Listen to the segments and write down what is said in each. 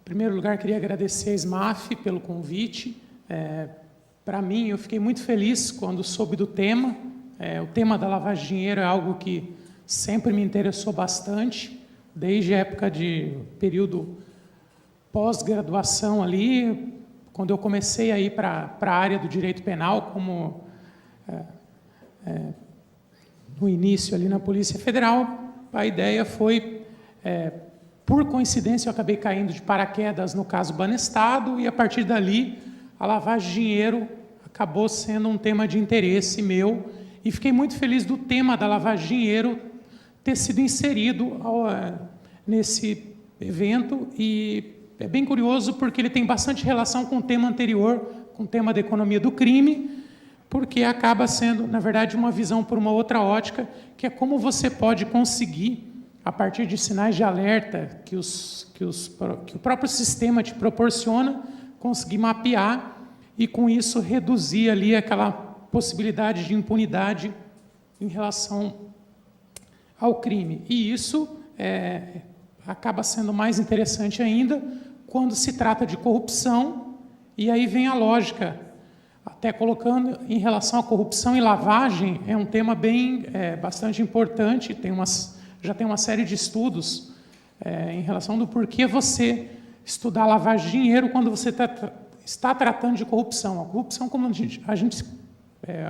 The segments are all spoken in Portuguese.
primeiro lugar, queria agradecer a SMAF pelo convite. Para mim, eu fiquei muito feliz quando soube do tema. O tema da lavagem de dinheiro é algo que sempre me interessou bastante, desde a época de período pós-graduação ali, quando eu comecei a ir para a área do direito penal, como no início ali na Polícia Federal, a ideia foi, por coincidência, eu acabei caindo de paraquedas no caso Banestado, e a partir dali, a lavagem de dinheiro acabou sendo um tema de interesse meu, e fiquei muito feliz do tema da lavagem de dinheiro ter sido inserido nesse evento, e é bem curioso porque ele tem bastante relação com o tema anterior, com o tema da economia do crime, porque acaba sendo, na verdade, uma visão por uma outra ótica, que é como você pode conseguir, a partir de sinais de alerta que o próprio sistema te proporciona, conseguir mapear e, com isso, reduzir ali aquela possibilidade de impunidade em relação ao crime. E isso acaba sendo mais interessante ainda quando se trata de corrupção, e aí vem a lógica, até colocando em relação à corrupção e lavagem, é um tema bastante importante, já tem uma série de estudos em relação do porquê você estudar lavagem de dinheiro quando você está tratando de corrupção. A corrupção, como a gente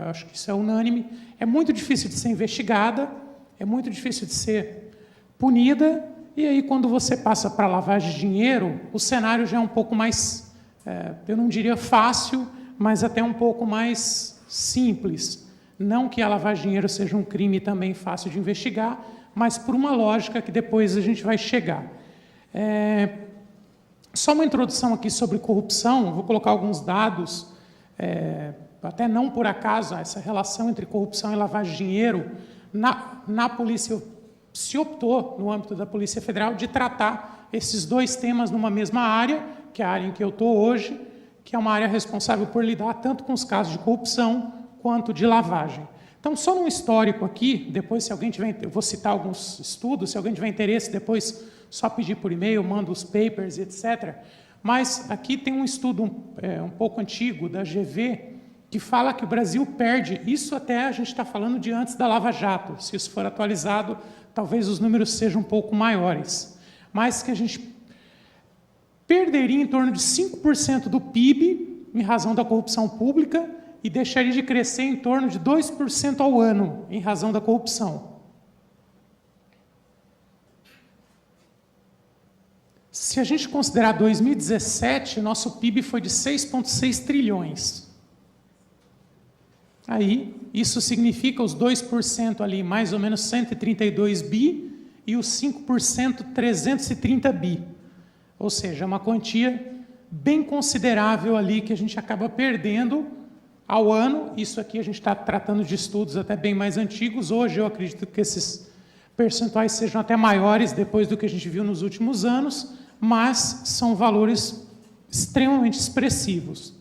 acho que isso é unânime, é muito difícil de ser investigada, é muito difícil de ser punida, e aí quando você passa para a lavagem de dinheiro, o cenário já é um pouco mais, eu não diria fácil, mas até um pouco mais simples. Não que a lavagem de dinheiro seja um crime também fácil de investigar, mas por uma lógica que depois a gente vai chegar. Só uma introdução aqui sobre corrupção, vou colocar alguns dados, até não por acaso, essa relação entre corrupção e lavagem de dinheiro, na polícia se optou, no âmbito da Polícia Federal, de tratar esses dois temas numa mesma área, que é a área em que eu estou hoje, que é uma área responsável por lidar tanto com os casos de corrupção quanto de lavagem. Então, só um histórico aqui, depois, se alguém tiver, eu vou citar alguns estudos, se alguém tiver interesse, depois só pedir por e-mail, mando os papers, etc. Mas aqui tem um estudo um pouco antigo, da GV, que fala que o Brasil perde, isso até a gente está falando de antes da Lava Jato, se isso for atualizado, talvez os números sejam um pouco maiores, mas que a gente perderia em torno de 5% do PIB em razão da corrupção pública e deixaria de crescer em torno de 2% ao ano em razão da corrupção. Se a gente considerar 2017, nosso PIB foi de 6,6 trilhões. Aí, isso significa os 2% ali, mais ou menos 132 bi, e os 5%, 330 bi. Ou seja, uma quantia bem considerável ali que a gente acaba perdendo ao ano. Isso aqui a gente está tratando de estudos até bem mais antigos. Hoje eu acredito que esses percentuais sejam até maiores depois do que a gente viu nos últimos anos, mas são valores extremamente expressivos.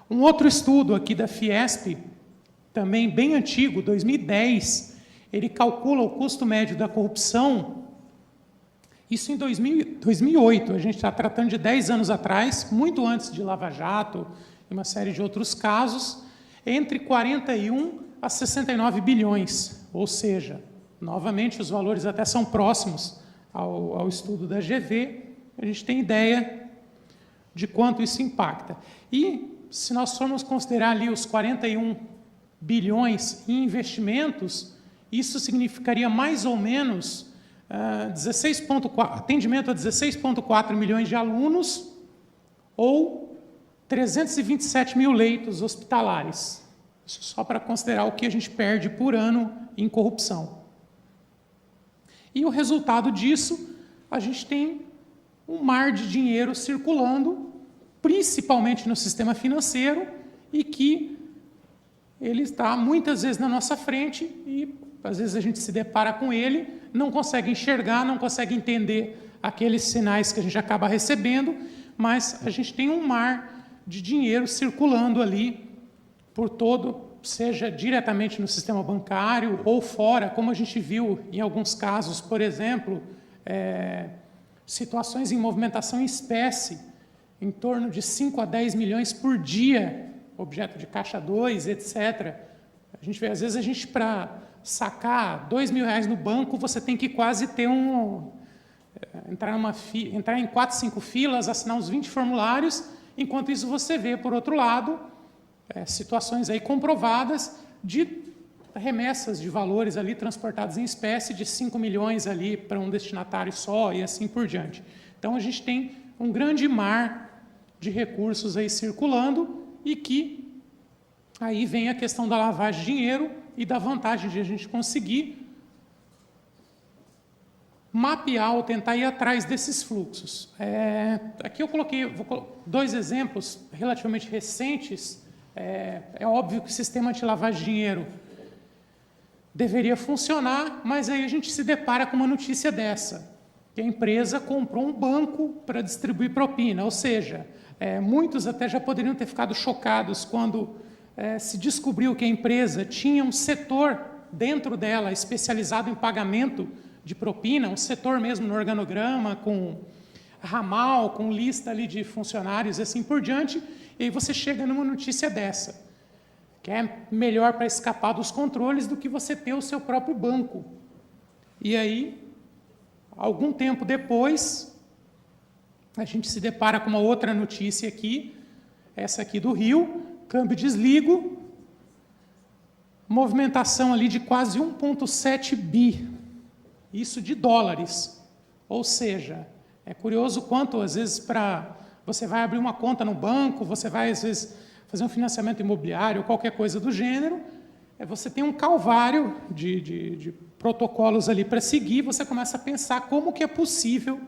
Um outro estudo aqui da Fiesp, também bem antigo, 2010, ele calcula o custo médio da corrupção. Isso em 2008, a gente está tratando de 10 anos atrás, muito antes de Lava Jato e uma série de outros casos, entre 41 a 69 bilhões, ou seja, novamente os valores até são próximos ao estudo da GV, a gente tem ideia de quanto isso impacta. E se nós formos considerar ali os 41 bilhões em investimentos, isso significaria mais ou menos atendimento a 16,4 milhões de alunos ou 327 mil leitos hospitalares. Isso só para considerar o que a gente perde por ano em corrupção. E o resultado disso, a gente tem um mar de dinheiro circulando, principalmente no sistema financeiro, e que ele está muitas vezes na nossa frente e às vezes a gente se depara com ele, não consegue enxergar, não consegue entender aqueles sinais que a gente acaba recebendo, mas a gente tem um mar de dinheiro circulando ali por todo, seja diretamente no sistema bancário ou fora, como a gente viu em alguns casos, por exemplo, situações em movimentação em espécie, em torno de 5 a 10 milhões por dia, objeto de caixa 2, etc. A gente vê, às vezes, para sacar R$2.000 no banco, você tem que quase ter entrar em 4, 5 filas, assinar uns 20 formulários, enquanto isso você vê, por outro lado, situações aí comprovadas de remessas de valores ali transportados em espécie de 5 milhões ali para um destinatário só e assim por diante. Então, a gente tem um grande mar de recursos aí circulando e que aí vem a questão da lavagem de dinheiro e da vantagem de a gente conseguir mapear ou tentar ir atrás desses fluxos. Aqui eu coloquei 2 exemplos relativamente recentes. É óbvio que o sistema de lavagem de dinheiro deveria funcionar, mas aí a gente se depara com uma notícia dessa, que a empresa comprou um banco para distribuir propina, ou seja, muitos até já poderiam ter ficado chocados quando se descobriu que a empresa tinha um setor dentro dela especializado em pagamento de propina, um setor mesmo no organograma, com ramal, com lista ali de funcionários e assim por diante, e aí você chega numa notícia dessa, que é melhor para escapar dos controles do que você ter o seu próprio banco. E aí, algum tempo depois, a gente se depara com uma outra notícia aqui, essa aqui do Rio, câmbio desligo, movimentação ali de quase 1,7 bi, isso de dólares. Ou seja, é curioso quanto, às vezes, você vai abrir uma conta no banco, você vai, às vezes, fazer um financiamento imobiliário ou qualquer coisa do gênero, você tem um calvário de protocolos ali para seguir, você começa a pensar como que é possível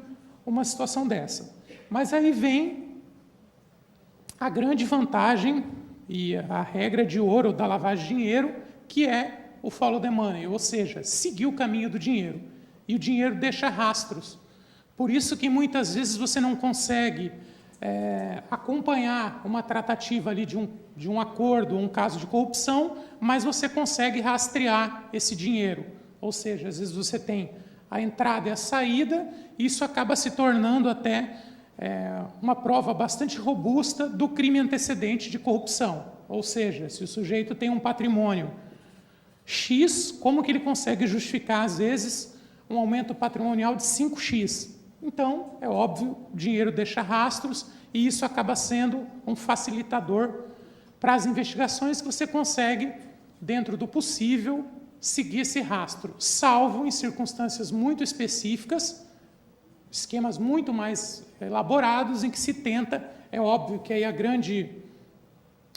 uma situação dessa. Mas aí vem a grande vantagem e a regra de ouro da lavagem de dinheiro, que é o follow the money, ou seja, seguir o caminho do dinheiro. E o dinheiro deixa rastros. Por isso que muitas vezes você não consegue acompanhar uma tratativa ali de um acordo, um caso de corrupção, mas você consegue rastrear esse dinheiro. Ou seja, às vezes você tem a entrada e a saída, e isso acaba se tornando até uma prova bastante robusta do crime antecedente de corrupção. Ou seja, se o sujeito tem um patrimônio X, como que ele consegue justificar, às vezes, um aumento patrimonial de 5x? Então, é óbvio, o dinheiro deixa rastros e isso acaba sendo um facilitador para as investigações que você consegue, dentro do possível, seguir esse rastro, salvo em circunstâncias muito específicas, esquemas muito mais elaborados em que se tenta, é óbvio que aí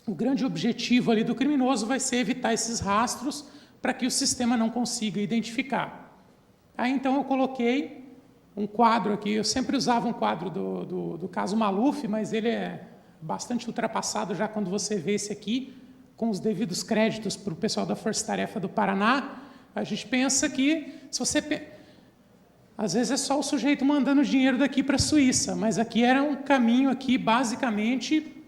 o grande objetivo ali do criminoso vai ser evitar esses rastros para que o sistema não consiga identificar. Aí, então, eu coloquei um quadro aqui, eu sempre usava um quadro do caso Maluf, mas ele é bastante ultrapassado já quando você vê esse aqui, com os devidos créditos para o pessoal da Força Tarefa do Paraná. A gente pensa que, se você... Às vezes é só o sujeito mandando dinheiro daqui para a Suíça, mas aqui era um caminho aqui, basicamente,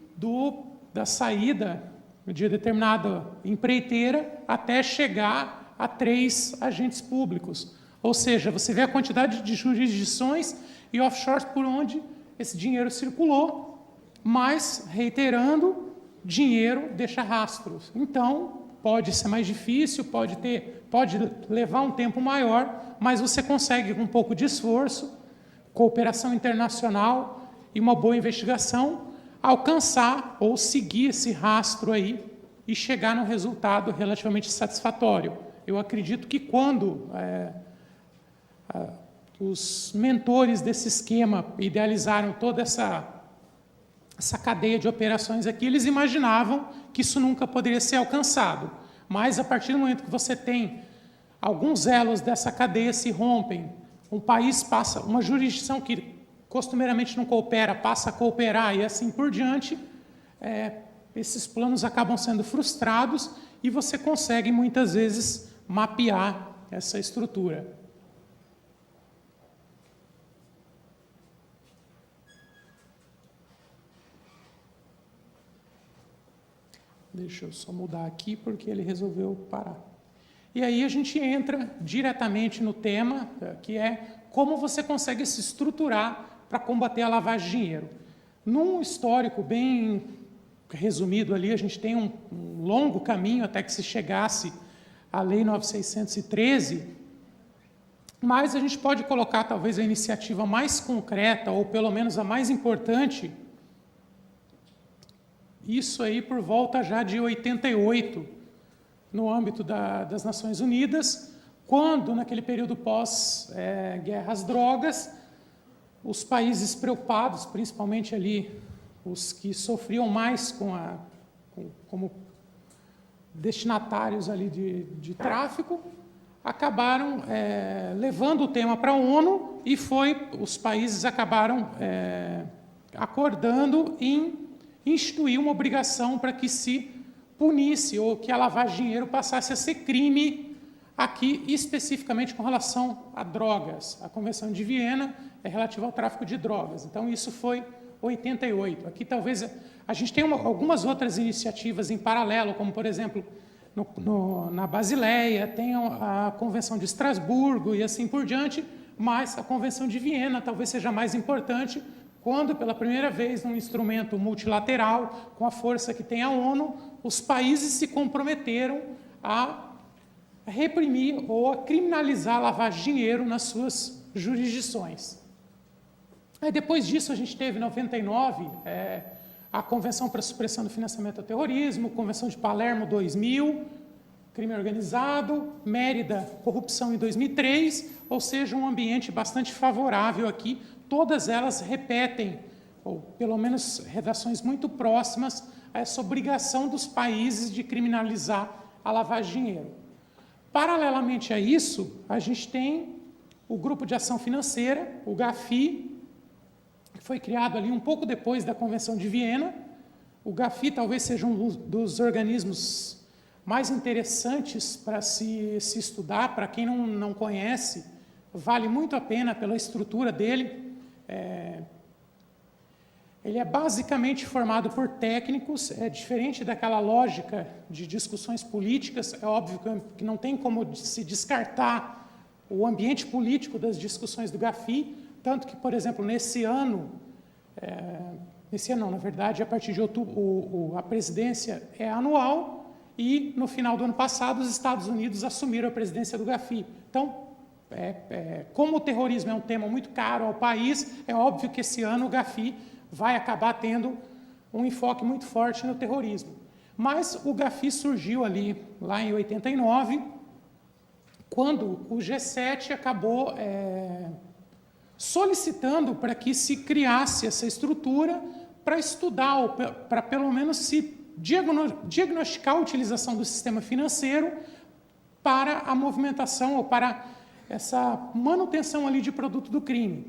da saída de determinada empreiteira até chegar a 3 agentes públicos. Ou seja, você vê a quantidade de jurisdições e offshores por onde esse dinheiro circulou, mas, reiterando, dinheiro deixa rastros. Então, pode ser mais difícil, pode levar um tempo maior, mas você consegue, com um pouco de esforço, cooperação internacional e uma boa investigação, alcançar ou seguir esse rastro aí e chegar num resultado relativamente satisfatório. Eu acredito que quando os mentores desse esquema idealizaram toda essa cadeia de operações aqui, eles imaginavam que isso nunca poderia ser alcançado. Mas, a partir do momento que você tem alguns elos dessa cadeia se rompem, um país passa, uma jurisdição que costumeiramente não coopera, passa a cooperar e assim por diante, esses planos acabam sendo frustrados e você consegue, muitas vezes, mapear essa estrutura. Deixa eu só mudar aqui, porque ele resolveu parar. E aí a gente entra diretamente no tema, que é como você consegue se estruturar para combater a lavagem de dinheiro. Num histórico bem resumido ali, a gente tem um longo caminho até que se chegasse à Lei 9.613, mas a gente pode colocar talvez a iniciativa mais concreta, ou pelo menos a mais importante, isso aí por volta já de 88, no âmbito das Nações Unidas, quando, naquele período pós-guerra às drogas, os países preocupados, principalmente ali os que sofriam mais como destinatários ali de tráfico, acabaram levando o tema para a ONU e os países acabaram acordando em instituir uma obrigação para que se punisse ou que a lavagem de dinheiro passasse a ser crime aqui, especificamente com relação a drogas. A Convenção de Viena é relativa ao tráfico de drogas. Então, isso foi 88. Aqui, talvez, a gente tem algumas outras iniciativas em paralelo, como, por exemplo, na Basileia, tem a Convenção de Estrasburgo e assim por diante, mas a Convenção de Viena talvez seja mais importante quando, pela primeira vez, num instrumento multilateral, com a força que tem a ONU, os países se comprometeram a reprimir ou a criminalizar a lavagem de dinheiro nas suas jurisdições. Aí, depois disso, a gente teve, em 99, a Convenção para a Supressão do Financiamento ao Terrorismo, Convenção de Palermo 2000, crime organizado, Mérida, corrupção em 2003, ou seja, um ambiente bastante favorável aqui. Todas elas repetem, ou pelo menos redações muito próximas, a essa obrigação dos países de criminalizar a lavagem de dinheiro. Paralelamente a isso, a gente tem o Grupo de Ação Financeira, o GAFI, que foi criado ali um pouco depois da Convenção de Viena. O GAFI talvez seja um dos organismos mais interessantes para se estudar. Para quem não conhece, vale muito a pena pela estrutura dele. Ele é basicamente formado por técnicos, é diferente daquela lógica de discussões políticas. É óbvio que não tem como se descartar o ambiente político das discussões do GAFI, tanto que, por exemplo, nesse ano não, na verdade, a partir de outubro, a presidência é anual e, no final do ano passado, os Estados Unidos assumiram a presidência do GAFI. Então, como o terrorismo é um tema muito caro ao país, é óbvio que esse ano o GAFI vai acabar tendo um enfoque muito forte no terrorismo. Mas o GAFI surgiu lá em 89, quando o G7 acabou solicitando para que se criasse essa estrutura para estudar, ou para pelo menos se diagnosticar a utilização do sistema financeiro para a movimentação ou para essa manutenção ali de produto do crime.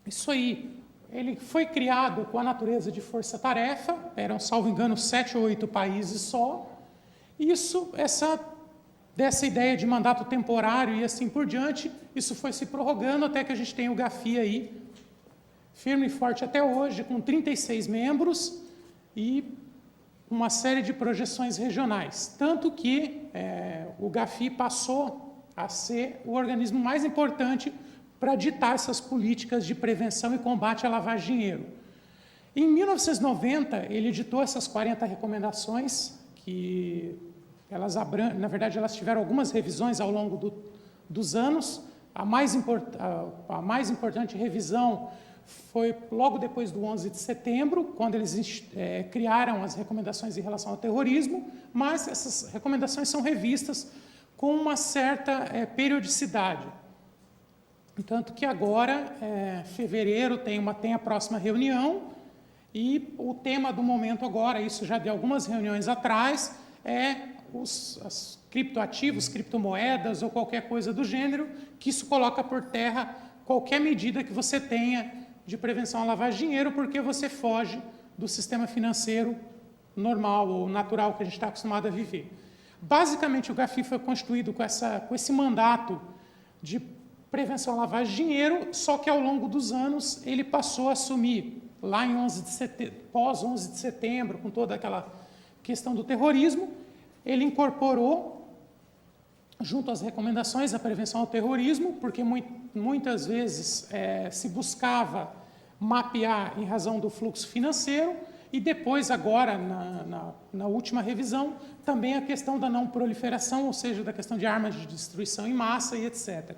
Isso aí, ele foi criado com a natureza de força-tarefa, eram, salvo engano, 7 ou 8 países só. Dessa ideia de mandato temporário e assim por diante, isso foi se prorrogando até que a gente tem o GAFI aí, firme e forte até hoje, com 36 membros e uma série de projeções regionais. Tanto que o GAFI passou a ser o organismo mais importante para ditar essas políticas de prevenção e combate à lavagem de dinheiro. Em 1990, ele editou essas 40 recomendações, que na verdade, elas tiveram algumas revisões ao longo dos anos. A mais importante revisão foi logo depois do 11 de setembro, quando eles criaram as recomendações em relação ao terrorismo, mas essas recomendações são revistas com uma certa periodicidade. Tanto que agora, fevereiro, tem a próxima reunião, e o tema do momento agora, isso já de algumas reuniões atrás, é os criptoativos, criptomoedas ou qualquer coisa do gênero, que isso coloca por terra qualquer medida que você tenha de prevenção à lavagem de dinheiro, porque você foge do sistema financeiro normal ou natural que a gente está acostumado a viver. Basicamente, o GAFI foi constituído com esse mandato de prevenção à lavagem de dinheiro, só que ao longo dos anos ele passou a assumir, lá em pós 11 de setembro, com toda aquela questão do terrorismo, ele incorporou junto às recomendações da prevenção ao terrorismo, porque muitas vezes se buscava mapear em razão do fluxo financeiro, e depois, agora, na última revisão, também a questão da não proliferação, ou seja, da questão de armas de destruição em massa e etc.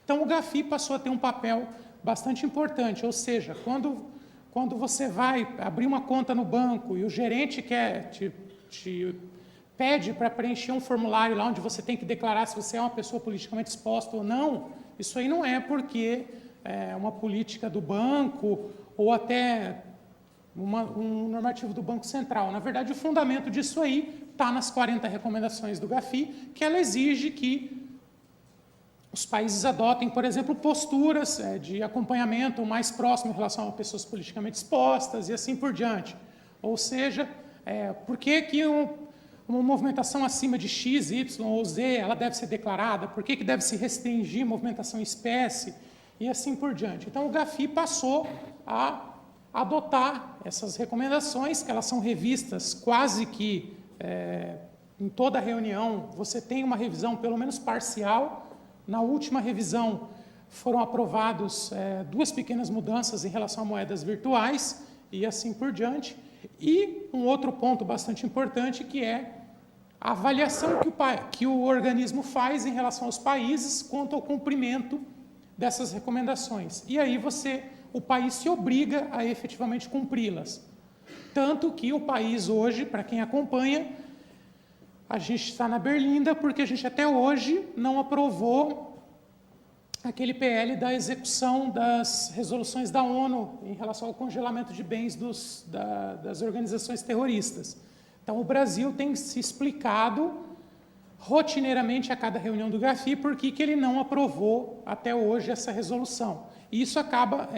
Então, o GAFI passou a ter um papel bastante importante, ou seja, quando você vai abrir uma conta no banco e o gerente te pede para preencher um formulário lá onde você tem que declarar se você é uma pessoa politicamente exposta ou não, isso aí não é porque é uma política do banco ou até um normativo do Banco Central. Na verdade, o fundamento disso aí está nas 40 recomendações do GAFI, que ela exige que os países adotem, por exemplo, posturas de acompanhamento mais próximo em relação a pessoas politicamente expostas e assim por diante. Ou seja, por que uma movimentação acima de X, Y ou Z, ela deve ser declarada? Por que deve se restringir movimentação em espécie? E assim por diante. Então, o GAFI passou a adotar essas recomendações, que elas são revistas quase que em toda reunião, você tem uma revisão pelo menos parcial. Na última revisão, foram aprovados 2 pequenas mudanças em relação a moedas virtuais e assim por diante. E um outro ponto bastante importante, que é a avaliação que o organismo faz em relação aos países quanto ao cumprimento dessas recomendações. E aí o país se obriga a efetivamente cumpri-las. Tanto que o país hoje, para quem acompanha, a gente está na berlinda porque a gente até hoje não aprovou aquele PL da execução das resoluções da ONU em relação ao congelamento de bens das organizações terroristas. Então, o Brasil tem se explicado rotineiramente a cada reunião do GAFI por que ele não aprovou até hoje essa resolução. E isso acaba,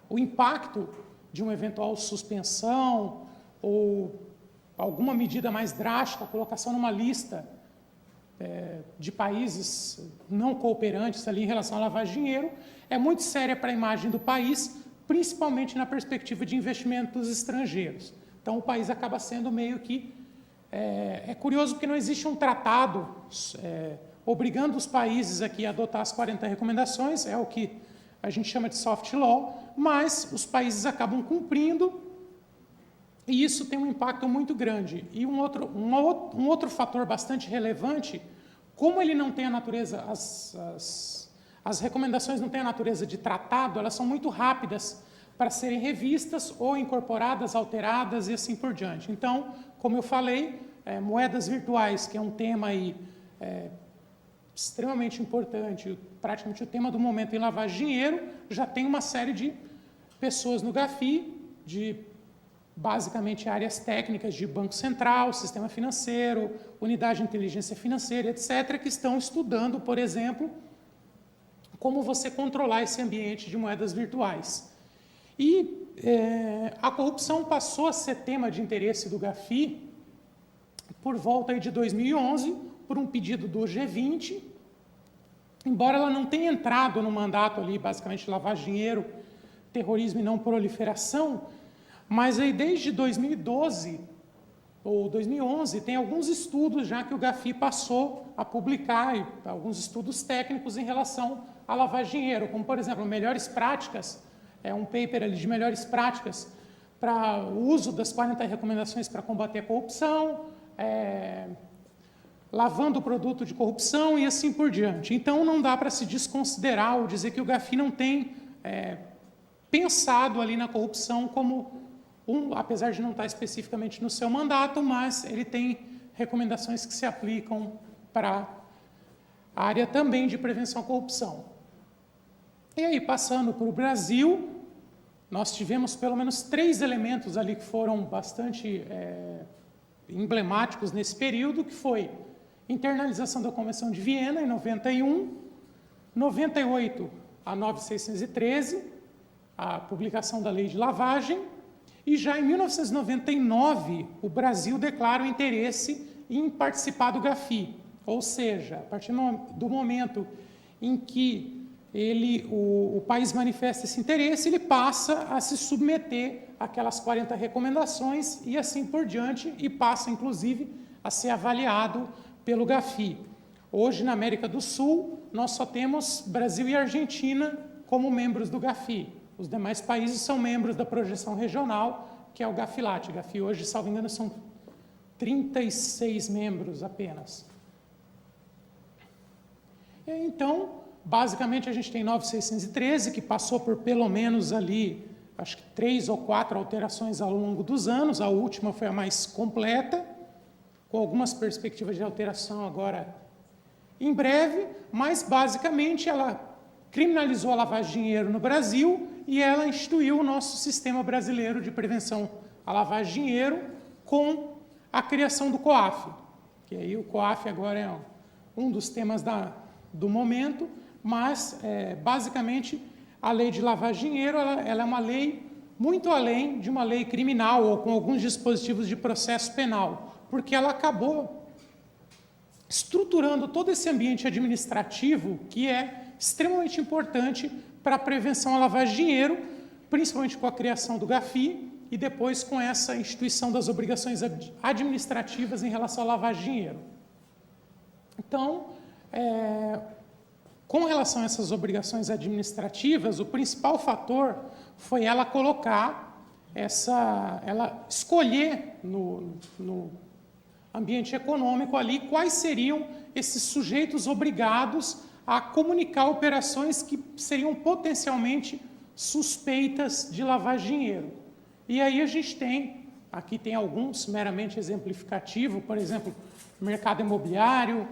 o impacto de uma eventual suspensão ou alguma medida mais drástica, a colocação numa lista de países não cooperantes ali em relação à lavagem de dinheiro, é muito séria para a imagem do país, principalmente na perspectiva de investimentos estrangeiros. Então, o país acaba sendo meio que... É curioso porque não existe um tratado obrigando os países aqui a adotar as 40 recomendações, é o que a gente chama de soft law, mas os países acabam cumprindo e isso tem um impacto muito grande. E um outro fator bastante relevante, como ele não tem a natureza, as recomendações não têm a natureza de tratado, elas são muito rápidas para serem revistas ou incorporadas, alteradas e assim por diante. Então, como eu falei, moedas virtuais, que é um tema aí, extremamente importante, praticamente o tema do momento em lavagem de dinheiro, já tem uma série de pessoas no GAFI, de basicamente áreas técnicas de Banco Central, Sistema Financeiro, Unidade de Inteligência Financeira, etc., que estão estudando, por exemplo, como você controlar esse ambiente de moedas virtuais. E a corrupção passou a ser tema de interesse do GAFI por volta de 2011, por um pedido do G20, embora ela não tenha entrado no mandato ali, basicamente, lavagem de dinheiro, terrorismo e não proliferação, mas aí desde 2012 ou 2011 tem alguns estudos já que o GAFI passou a publicar, alguns estudos técnicos em relação à lavagem de dinheiro, como, por exemplo, melhores práticas, um paper ali de melhores práticas para o uso das 40 recomendações para combater a corrupção, lavando o produto de corrupção e assim por diante. Então, não dá para se desconsiderar ou dizer que o GAFI não tem pensado ali na corrupção como apesar de não estar especificamente no seu mandato, mas ele tem recomendações que se aplicam para a área também de prevenção à corrupção. E aí, passando para o Brasil, nós tivemos pelo menos 3 elementos ali que foram bastante emblemáticos nesse período, que foi internalização da Convenção de Viena, em 91, 98, a 9613, a publicação da Lei de Lavagem, e já em 1999, o Brasil declara o interesse em participar do GAFI, ou seja, a partir do momento em que o país manifesta esse interesse, ele passa a se submeter àquelas 40 recomendações e assim por diante, e passa, inclusive, a ser avaliado pelo GAFI. Hoje, na América do Sul, nós só temos Brasil e Argentina como membros do GAFI. Os demais países são membros da projeção regional, que é o GAFILAT. O GAFI hoje, salvo engano, são 36 membros apenas. Então, basicamente, a gente tem 9613, que passou por pelo menos ali, acho que 3 ou 4 alterações ao longo dos anos. A última foi a mais completa, com algumas perspectivas de alteração agora em breve, mas basicamente ela criminalizou a lavagem de dinheiro no Brasil e ela instituiu o nosso sistema brasileiro de prevenção à lavagem de dinheiro com a criação do COAF, que aí o COAF agora é um dos temas do momento, mas basicamente a lei de lavagem de dinheiro ela é uma lei muito além de uma lei criminal ou com alguns dispositivos de processo penal, porque ela acabou estruturando todo esse ambiente administrativo que é extremamente importante para a prevenção à lavagem de dinheiro, principalmente com a criação do GAFI e depois com essa instituição das obrigações administrativas em relação à lavagem de dinheiro. Então, com relação a essas obrigações administrativas, o principal fator foi ela colocar ela escolher no ambiente econômico ali quais seriam esses sujeitos obrigados a comunicar operações que seriam potencialmente suspeitas de lavagem de dinheiro. E aí a gente aqui tem alguns meramente exemplificativos, por exemplo, mercado imobiliário,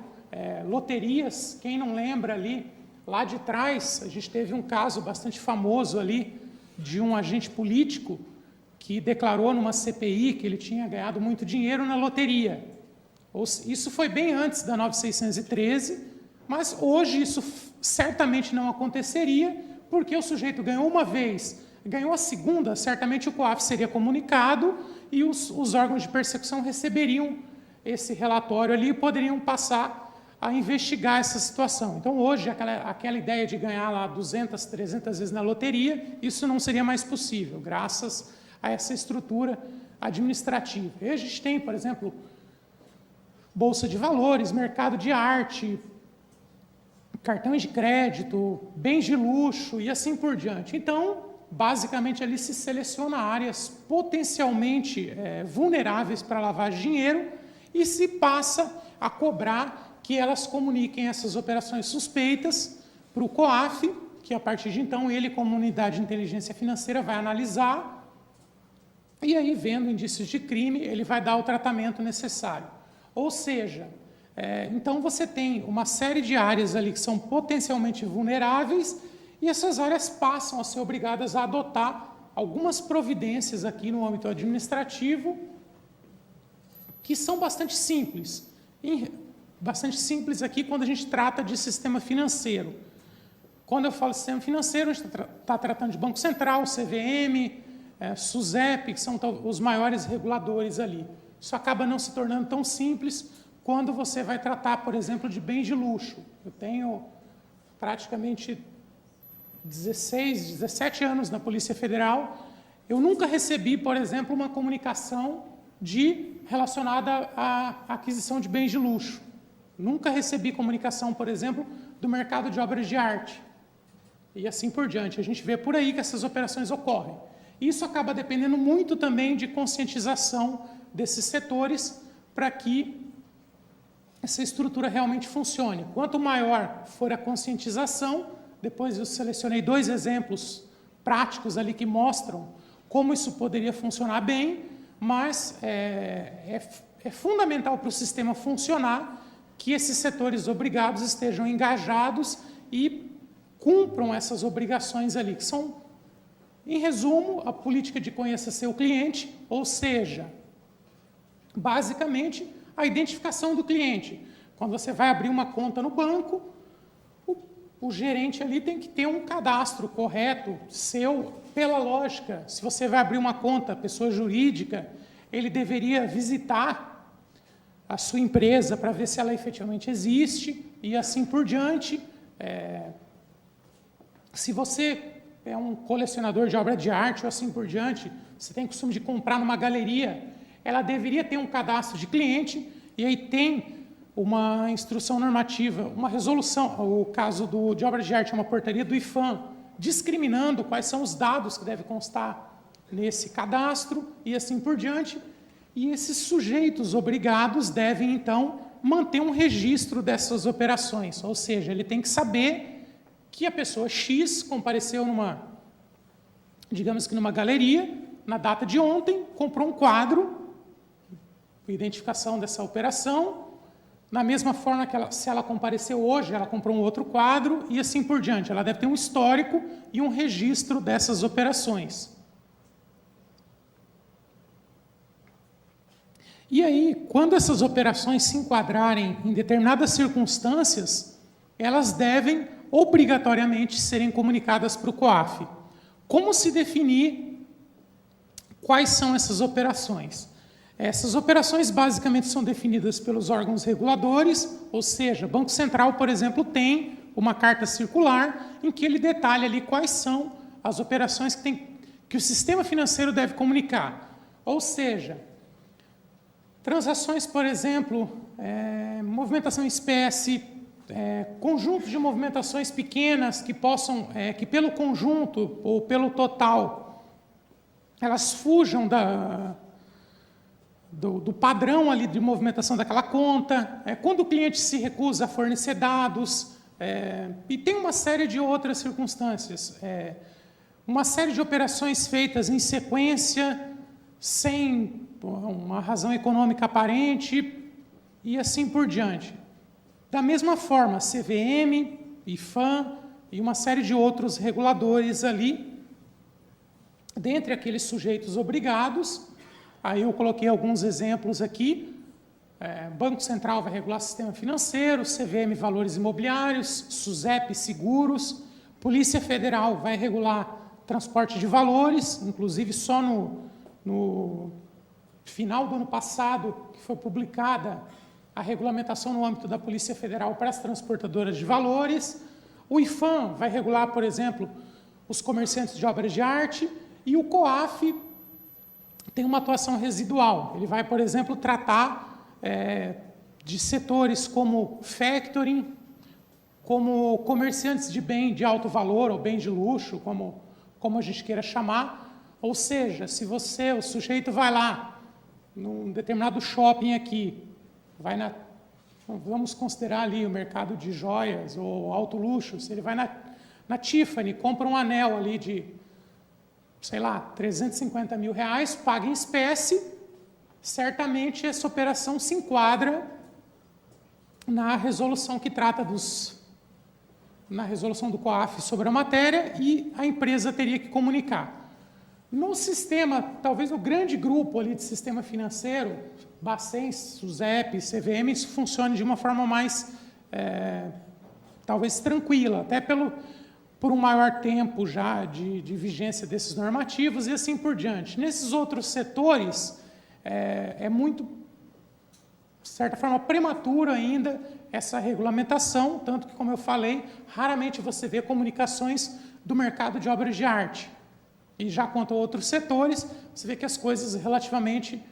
loterias. Quem não lembra ali, lá de trás, a gente teve um caso bastante famoso ali de um agente político que declarou numa CPI que ele tinha ganhado muito dinheiro na loteria. Isso foi bem antes da 9613, mas hoje isso certamente não aconteceria, porque o sujeito ganhou uma vez, ganhou a segunda, certamente o COAF seria comunicado e os órgãos de persecução receberiam esse relatório ali e poderiam passar a investigar essa situação. Então, hoje, aquela ideia de ganhar lá 200, 300 vezes na loteria, isso não seria mais possível, graças a essa estrutura administrativa. E a gente tem, por exemplo, bolsa de valores, mercado de arte, cartões de crédito, bens de luxo e assim por diante. Então, basicamente, ali se seleciona áreas potencialmente vulneráveis para lavagem de dinheiro e se passa a cobrar que elas comuniquem essas operações suspeitas para o COAF, que a partir de então ele, como unidade de inteligência financeira, vai analisar e aí, vendo indícios de crime, ele vai dar o tratamento necessário. Ou seja, então você tem uma série de áreas ali que são potencialmente vulneráveis e essas áreas passam a ser obrigadas a adotar algumas providências aqui no âmbito administrativo que são bastante simples. Bastante simples aqui quando a gente trata de sistema financeiro. Quando eu falo sistema financeiro, a gente está tratando de Banco Central, CVM, SUSEP, que são os maiores reguladores ali. Isso acaba não se tornando tão simples quando você vai tratar, por exemplo, de bens de luxo. Eu tenho praticamente 16, 17 anos na Polícia Federal. Eu nunca recebi, por exemplo, uma comunicação relacionada à aquisição de bens de luxo. Nunca recebi comunicação, por exemplo, do mercado de obras de arte. E assim por diante. A gente vê por aí que essas operações ocorrem. Isso acaba dependendo muito também de conscientização desses setores para que essa estrutura realmente funcione. Quanto maior for a conscientização, depois eu selecionei 2 exemplos práticos ali que mostram como isso poderia funcionar bem, mas é fundamental para o sistema funcionar que esses setores obrigados estejam engajados e cumpram essas obrigações ali, que são, em resumo, a política de conheça seu cliente, ou seja, basicamente, a identificação do cliente. Quando você vai abrir uma conta no banco, o gerente ali tem que ter um cadastro correto, seu, pela lógica. Se você vai abrir uma conta, pessoa jurídica, ele deveria visitar a sua empresa para ver se ela efetivamente existe e assim por diante. Se você é um colecionador de obra de arte ou assim por diante, você tem costume de comprar numa galeria, ela deveria ter um cadastro de cliente e aí tem uma instrução normativa, uma resolução, o caso de obra de arte é uma portaria do IPHAN, discriminando quais são os dados que devem constar nesse cadastro e assim por diante. E esses sujeitos obrigados devem, então, manter um registro dessas operações, ou seja, ele tem que saber que a pessoa X compareceu digamos que numa galeria, na data de ontem, comprou um quadro, identificação dessa operação, na mesma forma que se ela compareceu hoje, ela comprou um outro quadro e assim por diante. Ela deve ter um histórico e um registro dessas operações. E aí, quando essas operações se enquadrarem em determinadas circunstâncias, elas devem obrigatoriamente serem comunicadas para o COAF. Como se definir quais são essas operações? Essas operações basicamente são definidas pelos órgãos reguladores, ou seja, o Banco Central, por exemplo, tem uma carta circular em que ele detalha ali quais são as operações que o sistema financeiro deve comunicar. Ou seja, transações, por exemplo, movimentação em espécie, conjunto de movimentações pequenas que possam, que pelo conjunto ou pelo total, elas fujam do padrão ali de movimentação daquela conta, quando o cliente se recusa a fornecer dados, e tem uma série de outras circunstâncias, uma série de operações feitas em sequência, sem uma razão econômica aparente, e assim por diante. Da mesma forma, CVM, IPHAN e uma série de outros reguladores ali, dentre aqueles sujeitos obrigados. Aí eu coloquei alguns exemplos aqui. Banco Central vai regular sistema financeiro, CVM valores imobiliários, SUSEP seguros, Polícia Federal vai regular transporte de valores, inclusive só no final do ano passado, que foi publicada a regulamentação no âmbito da Polícia Federal para as transportadoras de valores. O IPHAN vai regular, por exemplo, os comerciantes de obras de arte, e o COAF tem uma atuação residual. Ele vai, por exemplo, tratar de setores como factoring, como comerciantes de bem de alto valor ou bem de luxo, como a gente queira chamar. Ou seja, se o sujeito vai lá, num determinado shopping aqui, vamos considerar ali o mercado de joias ou alto luxo, se ele vai na Tiffany, compra um anel ali de, sei lá, 350 mil reais, paga em espécie, certamente essa operação se enquadra na resolução que trata na resolução do COAF sobre a matéria, e a empresa teria que comunicar. No sistema, talvez o grande grupo ali de sistema financeiro, Bacen, SUSEP, CVM, isso funcione de uma forma mais, talvez, tranquila, até por um maior tempo já de vigência desses normativos e assim por diante. Nesses outros setores, é muito, de certa forma, prematuro ainda essa regulamentação, tanto que, como eu falei, raramente você vê comunicações do mercado de obras de arte. E já quanto a outros setores, você vê que as coisas relativamente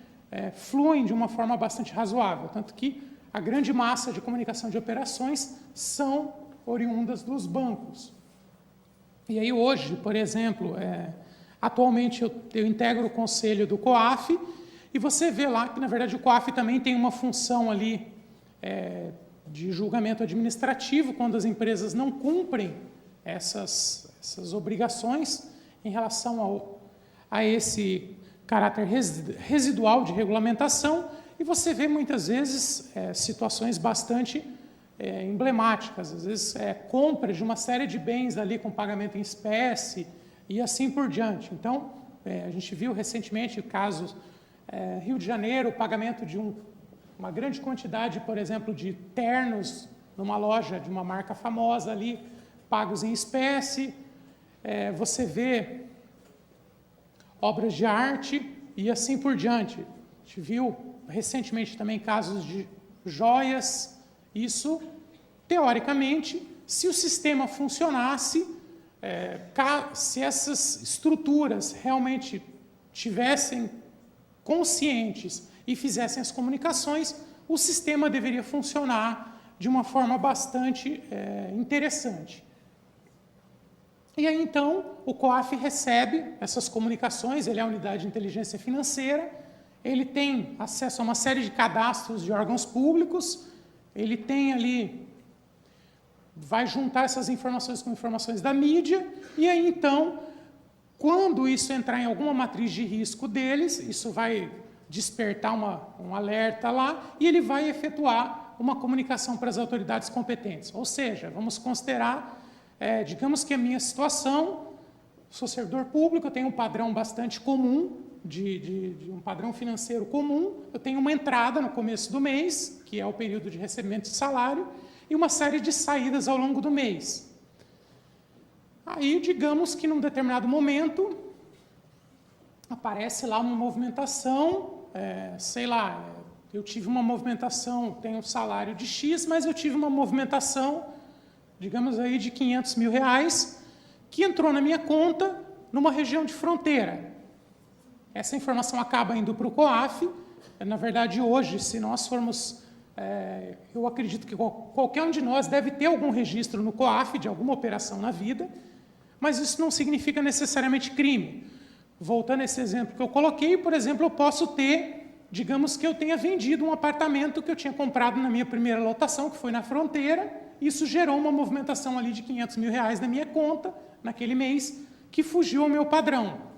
fluem de uma forma bastante razoável, tanto que a grande massa de comunicação de operações são oriundas dos bancos. E aí hoje, por exemplo, atualmente eu integro o conselho do COAF, e você vê lá que, na verdade, o COAF também tem uma função ali de julgamento administrativo, quando as empresas não cumprem essas obrigações em relação a esse caráter residual de regulamentação, e você vê muitas vezes situações bastante emblemáticas, às vezes compra de uma série de bens ali com pagamento em espécie e assim por diante. Então, a gente viu recentemente casos, Rio de Janeiro, o pagamento de uma grande quantidade, por exemplo, de ternos numa loja de uma marca famosa ali, pagos em espécie. Você vê obras de arte e assim por diante. A gente viu recentemente também casos de joias. Isso, teoricamente, se o sistema funcionasse, se essas estruturas realmente tivessem conscientes e fizessem as comunicações, o sistema deveria funcionar de uma forma bastante interessante. E aí, então, o COAF recebe essas comunicações, ele é a unidade de inteligência financeira, ele tem acesso a uma série de cadastros de órgãos públicos, ele tem ali, vai juntar essas informações com informações da mídia, e aí, então, quando isso entrar em alguma matriz de risco deles, isso vai despertar um alerta lá, e ele vai efetuar uma comunicação para as autoridades competentes. Ou seja, vamos considerar, digamos que a minha situação, sou servidor público, eu tenho um padrão bastante comum, de um padrão financeiro comum, eu tenho uma entrada no começo do mês, que é o período de recebimento de salário, e uma série de saídas ao longo do mês. Aí, digamos que num determinado momento, aparece lá uma movimentação, sei lá, eu tive uma movimentação, tenho um salário de X, mas eu tive uma movimentação, digamos aí, de R$500 mil, que entrou na minha conta numa região de fronteira. Essa informação acaba indo para o COAF. Na verdade, hoje, se nós formos... eu acredito que qualquer um de nós deve ter algum registro no COAF de alguma operação na vida, mas isso não significa necessariamente crime. Voltando a esse exemplo que eu coloquei, por exemplo, eu posso ter, digamos que eu tenha vendido um apartamento que eu tinha comprado na minha primeira lotação, que foi na fronteira, isso gerou uma movimentação ali de R$500 mil na minha conta, naquele mês, que fugiu ao meu padrão.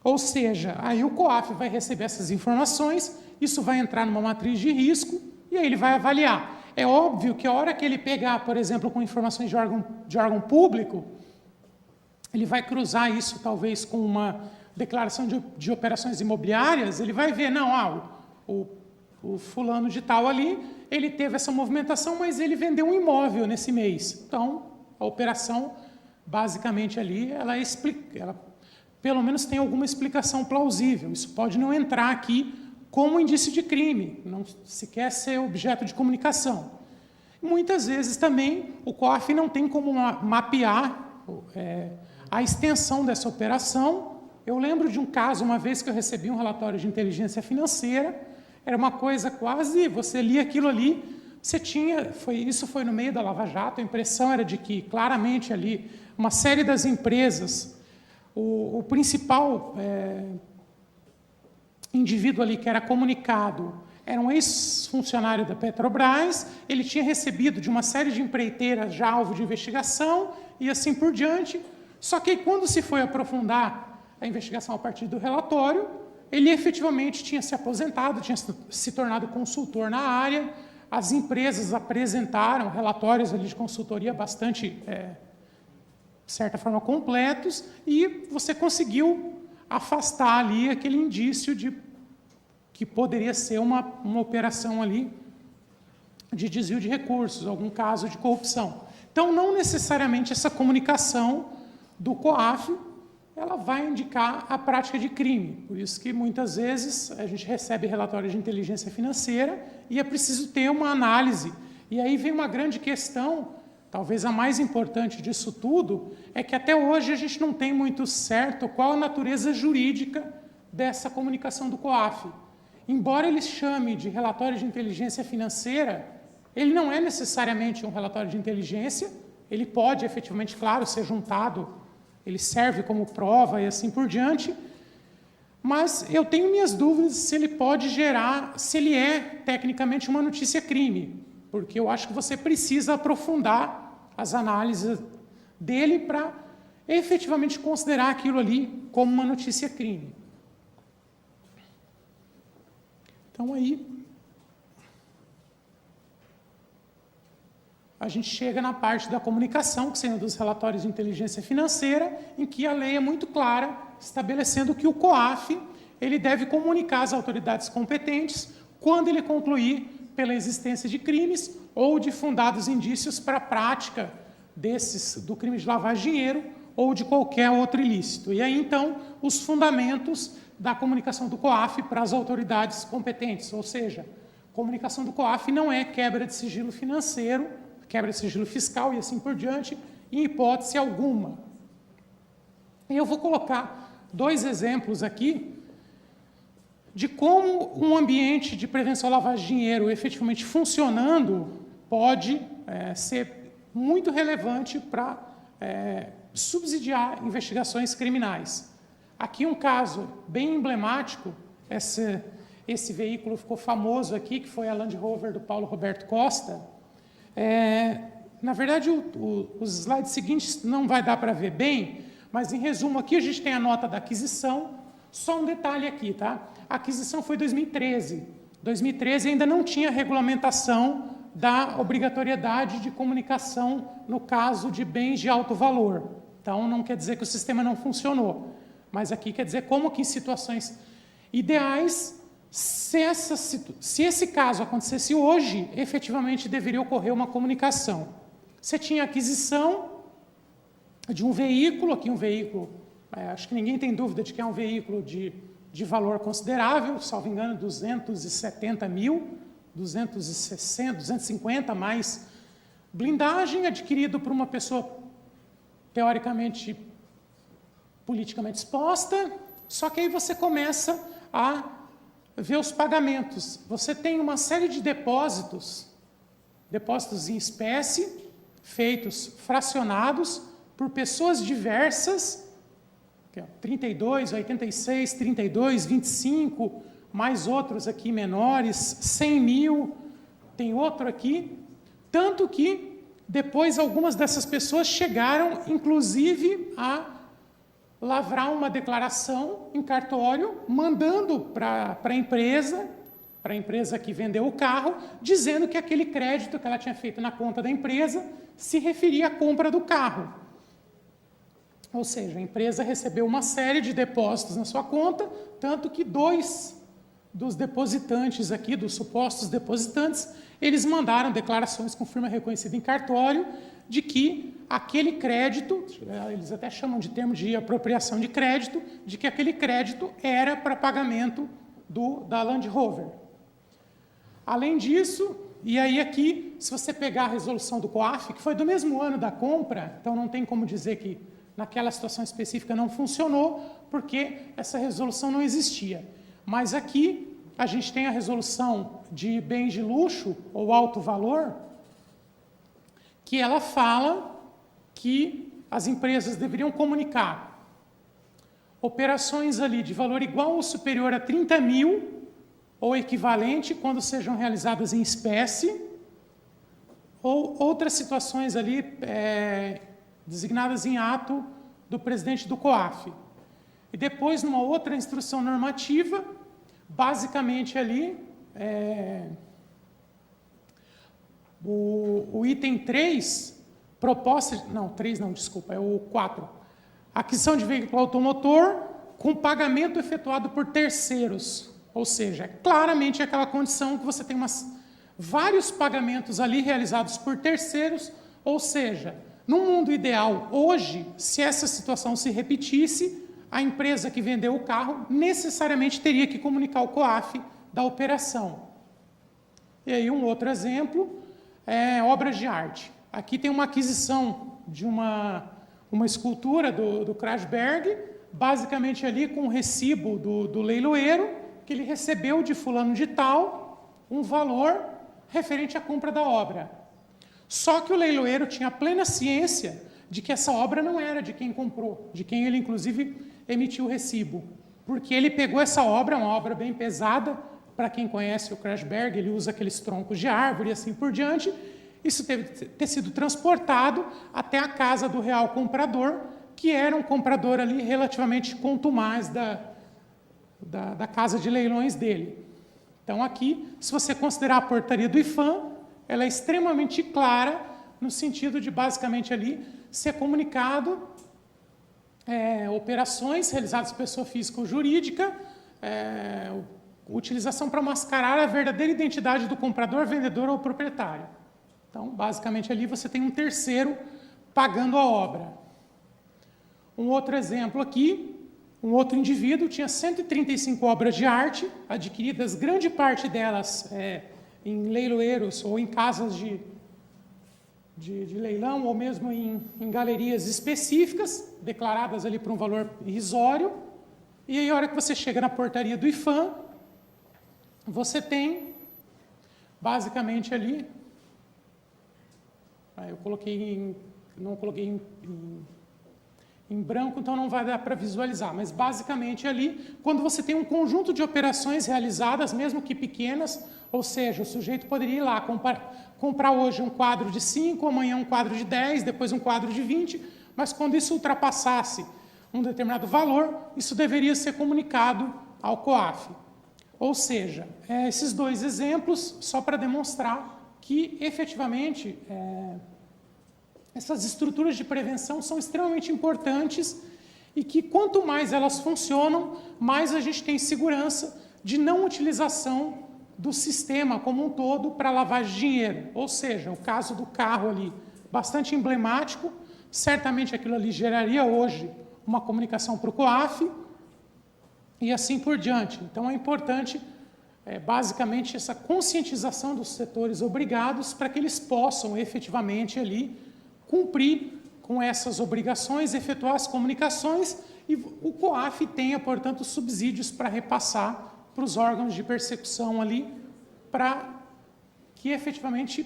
Ou seja, aí o COAF vai receber essas informações, isso vai entrar numa matriz de risco, e aí ele vai avaliar. É óbvio que a hora que ele pegar, por exemplo, com informações de órgão público, ele vai cruzar isso talvez com uma declaração de operações imobiliárias, ele vai ver, não, o fulano de tal ali, ele teve essa movimentação, mas ele vendeu um imóvel nesse mês. Então, a operação, basicamente ali, ela pelo menos tem alguma explicação plausível. Isso pode não entrar aqui como indício de crime, não se quer ser objeto de comunicação. Muitas vezes também o COAF não tem como mapear a extensão dessa operação. Eu lembro de um caso, uma vez que eu recebi um relatório de inteligência financeira, era uma coisa quase, você lia aquilo ali, você tinha, isso foi no meio da Lava Jato, a impressão era de que claramente ali, uma série das empresas, o principal indivíduo ali que era comunicado era um ex-funcionário da Petrobras, ele tinha recebido de uma série de empreiteiras já alvo de investigação e assim por diante, só que quando se foi aprofundar a investigação a partir do relatório, ele efetivamente tinha se aposentado, tinha se tornado consultor na área, as empresas apresentaram relatórios ali de consultoria bastante, de certa forma, completos, e você conseguiu afastar ali aquele indício de que poderia ser uma operação ali de desvio de recursos, algum caso de corrupção. Então, não necessariamente essa comunicação do COAF ela vai indicar a prática de crime. Por isso que, muitas vezes, a gente recebe relatórios de inteligência financeira e é preciso ter uma análise. E aí vem uma grande questão, talvez a mais importante disso tudo, é que até hoje a gente não tem muito certo qual a natureza jurídica dessa comunicação do COAF. Embora ele chame de relatório de inteligência financeira, ele não é necessariamente um relatório de inteligência, ele pode, efetivamente, claro, ser juntado, ele serve como prova e assim por diante, mas eu tenho minhas dúvidas se ele pode gerar, se ele é, tecnicamente, uma notícia-crime, porque eu acho que você precisa aprofundar as análises dele para efetivamente considerar aquilo ali como uma notícia-crime. Então, aí, a gente chega na parte da comunicação, que são dos relatórios de inteligência financeira, em que a lei é muito clara, estabelecendo que o COAF ele deve comunicar às autoridades competentes quando ele concluir pela existência de crimes ou de fundados indícios para a prática do crime de lavagem de dinheiro ou de qualquer outro ilícito. E aí, então, os fundamentos da comunicação do COAF para as autoridades competentes, ou seja, comunicação do COAF não é quebra de sigilo financeiro, quebra de sigilo fiscal e assim por diante, em hipótese alguma. E eu vou colocar 2 exemplos aqui de como um ambiente de prevenção à lavagem de dinheiro efetivamente funcionando pode ser muito relevante para subsidiar investigações criminais. Aqui um caso bem emblemático, esse veículo ficou famoso aqui, que foi a Land Rover do Paulo Roberto Costa. Na verdade, os slides seguintes não vai dar para ver bem, mas, em resumo, aqui a gente tem a nota da aquisição. Só um detalhe aqui, tá? A aquisição foi em 2013. 2013 ainda não tinha regulamentação da obrigatoriedade de comunicação no caso de bens de alto valor. Então, não quer dizer que o sistema não funcionou, mas aqui quer dizer como que em situações ideais, se esse caso acontecesse hoje, efetivamente deveria ocorrer uma comunicação. Você tinha aquisição de um veículo, aqui um veículo, acho que ninguém tem dúvida de que é um veículo de valor considerável, salvo engano, 270 mil, 260, 250 mais blindagem, adquirido por uma pessoa teoricamente politicamente exposta, só que aí você começa a ver os pagamentos. Você tem uma série de depósitos em espécie, feitos fracionados por pessoas diversas, 32, 86, 32, 25, mais outros aqui menores, 100 mil, tem outro aqui, tanto que depois algumas dessas pessoas chegaram, inclusive, a lavrar uma declaração em cartório, mandando para a empresa que vendeu o carro, dizendo que aquele crédito que ela tinha feito na conta da empresa se referia à compra do carro. Ou seja, a empresa recebeu uma série de depósitos na sua conta, tanto que 2 dos depositantes aqui, dos supostos depositantes, eles mandaram declarações com firma reconhecida em cartório de que aquele crédito, eles até chamam de termo de apropriação de crédito, de que aquele crédito era para pagamento da Land Rover. Além disso, e aí aqui, se você pegar a resolução do COAF, que foi do mesmo ano da compra, então não tem como dizer que naquela situação específica não funcionou, porque essa resolução não existia. Mas aqui a gente tem a resolução de bens de luxo ou alto valor, que ela fala que as empresas deveriam comunicar operações ali de valor igual ou superior a 30 mil ou equivalente quando sejam realizadas em espécie, ou outras situações ali designadas em ato do presidente do COAF. E depois, numa outra instrução normativa, basicamente ali, o item 3, é o 4. Aquisição de veículo automotor com pagamento efetuado por terceiros. Ou seja, claramente é aquela condição que você tem vários pagamentos ali realizados por terceiros, ou seja, no mundo ideal, hoje, se essa situação se repetisse, a empresa que vendeu o carro necessariamente teria que comunicar ao COAF da operação. E aí um outro exemplo é obras de arte. Aqui tem uma aquisição de uma escultura do Krasberg, basicamente ali com o recibo do leiloeiro, que ele recebeu de fulano de tal um valor referente à compra da obra. Só que o leiloeiro tinha plena ciência de que essa obra não era de quem comprou, de quem ele, inclusive, emitiu o recibo. Porque ele pegou essa obra, uma obra bem pesada, para quem conhece o Krasberg, ele usa aqueles troncos de árvore e assim por diante. Isso teve que ter sido transportado até a casa do real comprador, que era um comprador ali relativamente contumaz da casa de leilões dele. Então, aqui, se você considerar a portaria do IFAM, ela é extremamente clara no sentido de, basicamente, ali ser comunicado operações realizadas por pessoa física ou jurídica, utilização para mascarar a verdadeira identidade do comprador, vendedor ou proprietário. Então, basicamente, ali você tem um terceiro pagando a obra. Um outro exemplo aqui, um outro indivíduo tinha 135 obras de arte, adquiridas, grande parte delas em leiloeiros ou em casas de leilão, ou mesmo em galerias específicas, declaradas ali por um valor irrisório. E aí, a hora que você chega na portaria do IFAM, você tem, basicamente ali, eu não coloquei em branco, então não vai dar para visualizar, mas basicamente ali, quando você tem um conjunto de operações realizadas, mesmo que pequenas, ou seja, o sujeito poderia ir lá comprar hoje um quadro de 5, amanhã um quadro de 10, depois um quadro de 20, mas quando isso ultrapassasse um determinado valor, isso deveria ser comunicado ao COAF. Ou seja, esses dois exemplos, só para demonstrar que, efetivamente, essas estruturas de prevenção são extremamente importantes e que, quanto mais elas funcionam, mais a gente tem segurança de não utilização do sistema como um todo para lavagem de dinheiro. Ou seja, o caso do carro ali, bastante emblemático, certamente aquilo ali geraria hoje uma comunicação para o COAF e assim por diante. Então, é importante, basicamente, essa conscientização dos setores obrigados para que eles possam, efetivamente, ali, cumprir com essas obrigações, efetuar as comunicações e o COAF tenha, portanto, subsídios para repassar para os órgãos de persecução ali, para que, efetivamente,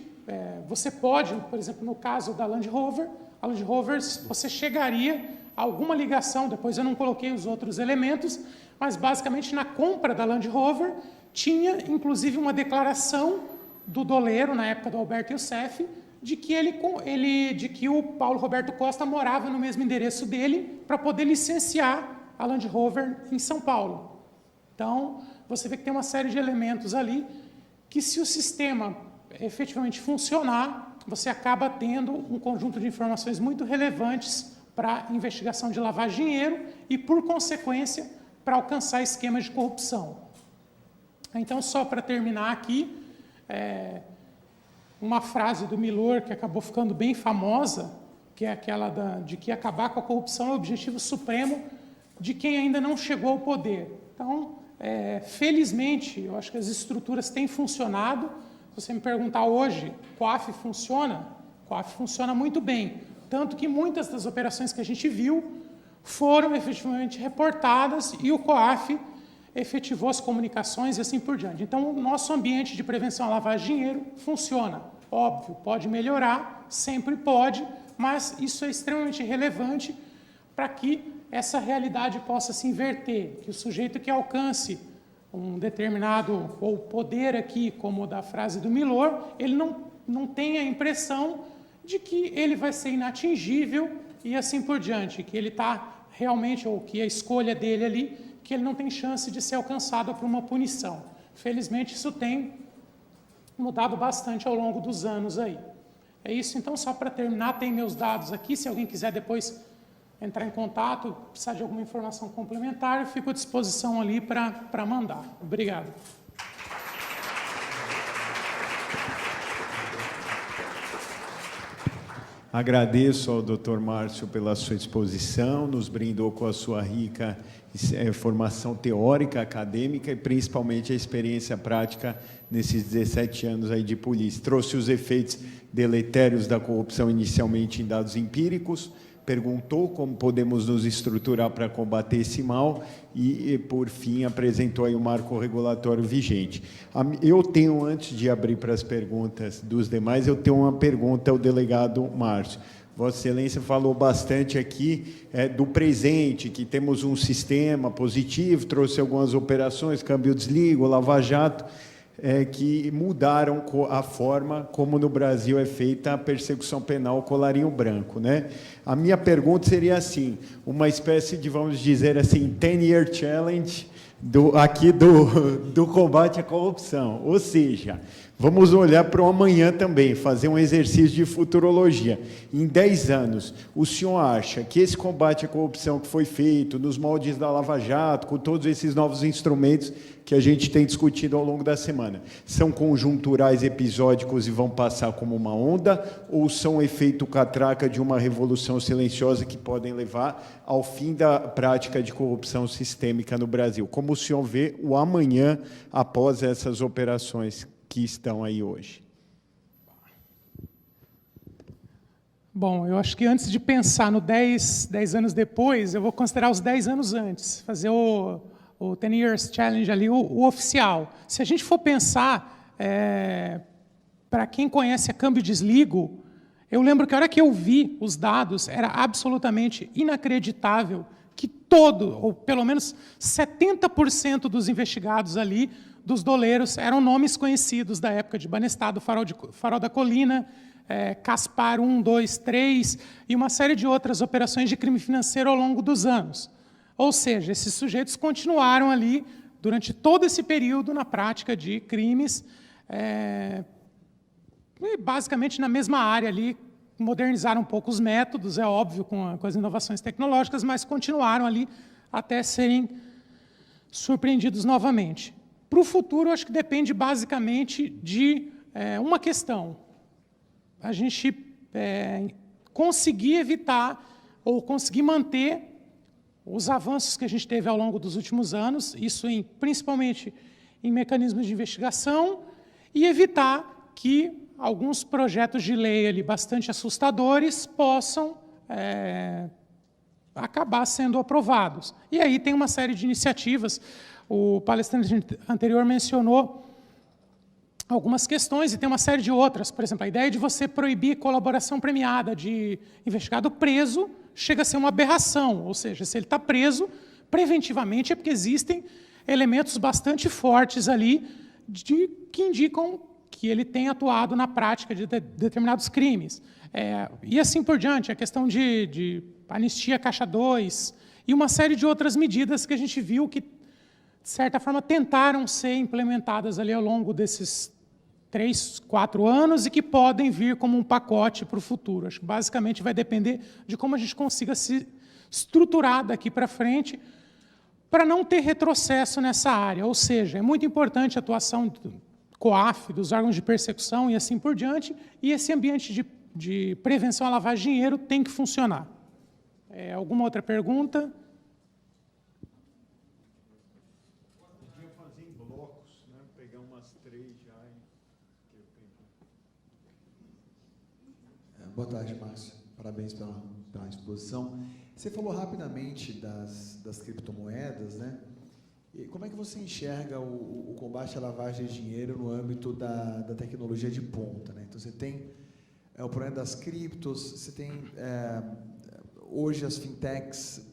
você pode, por exemplo, no caso da Land Rover, a Land Rover, você chegaria a alguma ligação, depois eu não coloquei os outros elementos, mas, basicamente, na compra da Land Rover, tinha, inclusive, uma declaração do doleiro, na época do Alberto Youssef, de que o Paulo Roberto Costa morava no mesmo endereço dele para poder licenciar a Land Rover em São Paulo. Então, você vê que tem uma série de elementos ali que, se o sistema efetivamente funcionar, você acaba tendo um conjunto de informações muito relevantes para a investigação de lavagem de dinheiro e, por consequência, para alcançar esquemas de corrupção. Então, só para terminar aqui, uma frase do Milor que acabou ficando bem famosa, que é aquela de que acabar com a corrupção é o objetivo supremo de quem ainda não chegou ao poder. Então, felizmente, eu acho que as estruturas têm funcionado. Se você me perguntar hoje, COAF funciona? COAF funciona muito bem. Tanto que muitas das operações que a gente viu foram efetivamente reportadas e o COAF efetivou as comunicações e assim por diante. Então, o nosso ambiente de prevenção à lavagem de dinheiro funciona. Óbvio, pode melhorar, sempre pode, mas isso é extremamente relevante para que essa realidade possa se inverter, que o sujeito que alcance um determinado ou poder aqui, como da frase do Milor, ele não tenha a impressão de que ele vai ser inatingível e assim por diante, que ele está realmente, ou que a escolha dele ali, que ele não tem chance de ser alcançado por uma punição. Felizmente, isso tem mudado bastante ao longo dos anos aí. É isso, então, só para terminar, tem meus dados aqui, se alguém quiser depois entrar em contato, precisar de alguma informação complementar, eu fico à disposição ali para mandar. Obrigado. Agradeço ao Dr. Márcio pela sua exposição, nos brindou com a sua rica formação teórica, acadêmica e principalmente a experiência prática nesses 17 anos aí de polícia. Trouxe os efeitos deletérios da corrupção inicialmente em dados empíricos, perguntou como podemos nos estruturar para combater esse mal e, por fim, apresentou aí o marco regulatório vigente. Eu tenho, antes de abrir para as perguntas dos demais, eu tenho uma pergunta ao delegado Márcio. Vossa Excelência falou bastante aqui do presente, que temos um sistema positivo, trouxe algumas operações, câmbio desligo, lava-jato, que mudaram a forma como no Brasil é feita a persecução penal colarinho branco, né? A minha pergunta seria assim, uma espécie de, vamos dizer assim, 10-year challenge do combate à corrupção. Ou seja, vamos olhar para o amanhã também, fazer um exercício de futurologia. Em 10 anos, o senhor acha que esse combate à corrupção que foi feito nos moldes da Lava Jato, com todos esses novos instrumentos que a gente tem discutido ao longo da semana, são conjunturais, episódicos e vão passar como uma onda, ou são efeito catraca de uma revolução silenciosa que podem levar ao fim da prática de corrupção sistêmica no Brasil? Como o senhor vê o amanhã após essas operações que estão aí hoje? Bom, eu acho que antes de pensar no 10 anos depois, eu vou considerar os 10 anos antes, fazer o 10 Years Challenge ali, o oficial. Se a gente for pensar, para quem conhece a Câmbio Desligo, eu lembro que a hora que eu vi os dados, era absolutamente inacreditável que ou pelo menos 70% dos investigados ali, dos doleiros, eram nomes conhecidos da época de Banestado, Farol da Colina, Caspar 1, 2, 3, e uma série de outras operações de crime financeiro ao longo dos anos. Ou seja, esses sujeitos continuaram ali, durante todo esse período, na prática de crimes, basicamente na mesma área ali, modernizaram um pouco os métodos, é óbvio, com as inovações tecnológicas, mas continuaram ali até serem surpreendidos novamente. Para o futuro, acho que depende basicamente de uma questão. A gente conseguir evitar ou conseguir manter os avanços que a gente teve ao longo dos últimos anos, isso principalmente em mecanismos de investigação, e evitar que alguns projetos de lei ali bastante assustadores possam acabar sendo aprovados. E aí tem uma série de iniciativas. O palestrante anterior mencionou algumas questões, e tem uma série de outras. Por exemplo, a ideia de você proibir colaboração premiada de investigado preso chega a ser uma aberração, ou seja, se ele está preso, preventivamente é porque existem elementos bastante fortes ali que indicam que ele tem atuado na prática de determinados crimes. E assim por diante, a questão de anistia Caixa 2 e uma série de outras medidas que a gente viu que, de certa forma, tentaram ser implementadas ali ao longo desses 3, 4 anos e que podem vir como um pacote para o futuro. Acho que basicamente vai depender de como a gente consiga se estruturar daqui para frente para não ter retrocesso nessa área. Ou seja, é muito importante a atuação do COAF, dos órgãos de persecução e assim por diante, e esse ambiente de prevenção à lavagem de dinheiro tem que funcionar. Alguma outra pergunta? Podia fazer em blocos, né? Pegar umas 3 já. Boa tarde, Márcio. Parabéns pela exposição. Você falou rapidamente das criptomoedas, né? E como é que você enxerga o combate à lavagem de dinheiro no âmbito da tecnologia de ponta, né? Então, você tem o problema das criptos, você tem hoje as fintechs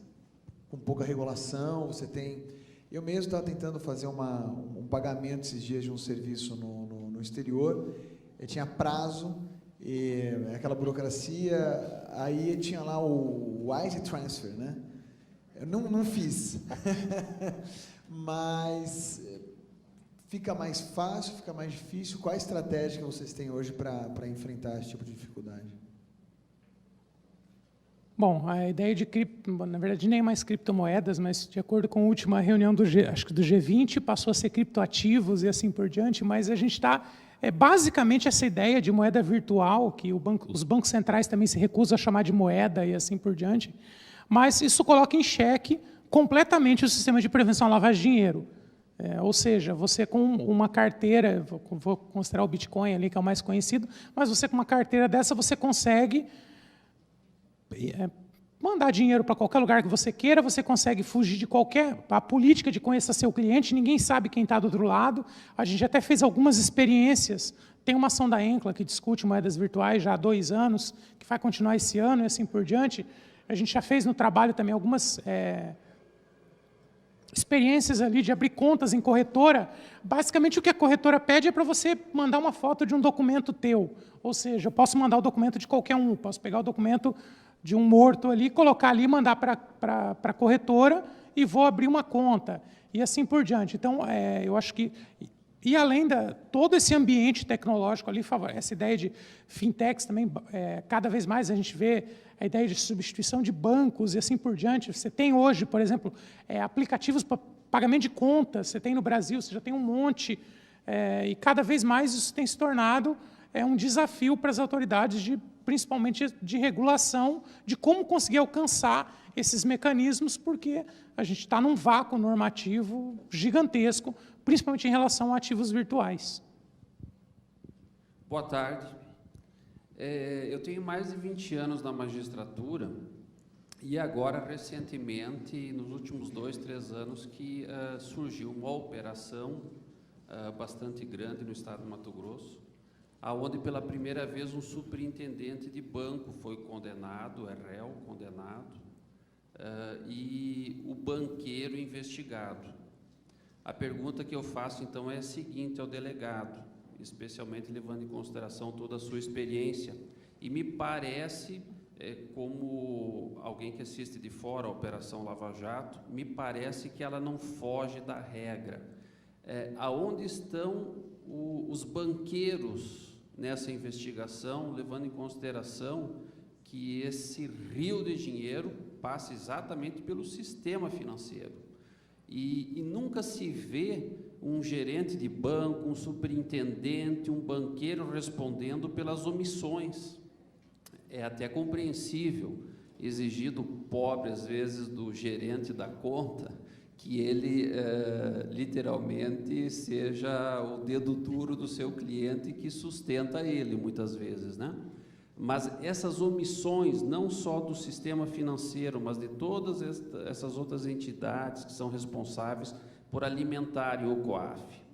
com pouca regulação, você tem... Eu mesmo estava tentando fazer um pagamento esses dias de um serviço no exterior, eu tinha prazo, e aquela burocracia, aí tinha lá o Wise Transfer, né? Eu não fiz, mas fica mais fácil, fica mais difícil. Qual a estratégia que vocês têm hoje para enfrentar esse tipo de dificuldade? Bom, a ideia de na verdade, nem mais criptomoedas, mas de acordo com a última reunião do G20, passou a ser criptoativos e assim por diante, mas a gente está... basicamente essa ideia de moeda virtual, que os bancos centrais também se recusam a chamar de moeda e assim por diante, mas isso coloca em xeque completamente o sistema de prevenção à lavagem de dinheiro. Ou seja, você com uma carteira, vou considerar o Bitcoin ali, que é o mais conhecido, mas você com uma carteira dessa, você consegue mandar dinheiro para qualquer lugar que você queira, você consegue fugir de a política de conhecer seu cliente, ninguém sabe quem está do outro lado. A gente até fez algumas experiências, tem uma ação da ENCLA que discute moedas virtuais já há 2 anos, que vai continuar esse ano e assim por diante. A gente já fez no trabalho também algumas experiências ali de abrir contas em corretora. Basicamente, o que a corretora pede é para você mandar uma foto de um documento teu. Ou seja, eu posso mandar o documento de qualquer um, posso pegar o documento de um morto ali, colocar ali, mandar para a corretora e vou abrir uma conta, e assim por diante. Então, eu acho que... E além todo esse ambiente tecnológico ali, essa ideia de fintechs também, cada vez mais a gente vê a ideia de substituição de bancos e assim por diante. Você tem hoje, por exemplo, aplicativos para pagamento de contas, você tem no Brasil, você já tem um monte, e cada vez mais isso tem se tornado um desafio para as autoridades, principalmente de regulação, de como conseguir alcançar esses mecanismos, porque a gente está num vácuo normativo gigantesco, principalmente em relação a ativos virtuais. Boa tarde. Eu tenho mais de 20 anos na magistratura E agora, recentemente, nos últimos 2, 3 anos, que surgiu uma operação bastante grande no estado do Mato Grosso, aonde pela primeira vez um superintendente de banco foi condenado, é réu condenado, e o banqueiro investigado. A pergunta que eu faço, então, é a seguinte ao delegado, especialmente levando em consideração toda a sua experiência, e me parece, como alguém que assiste de fora a Operação Lava Jato, me parece que ela não foge da regra. Aonde estão os banqueiros nessa investigação, levando em consideração que esse rio de dinheiro passa exatamente pelo sistema financeiro. E nunca se vê um gerente de banco, um superintendente, um banqueiro respondendo pelas omissões. É até compreensível exigir do pobre, às vezes, do gerente da conta, que ele literalmente seja o dedo duro do seu cliente que sustenta ele, muitas vezes, né? Mas essas omissões, não só do sistema financeiro, mas de todas essas outras entidades que são responsáveis por alimentarem o COAF,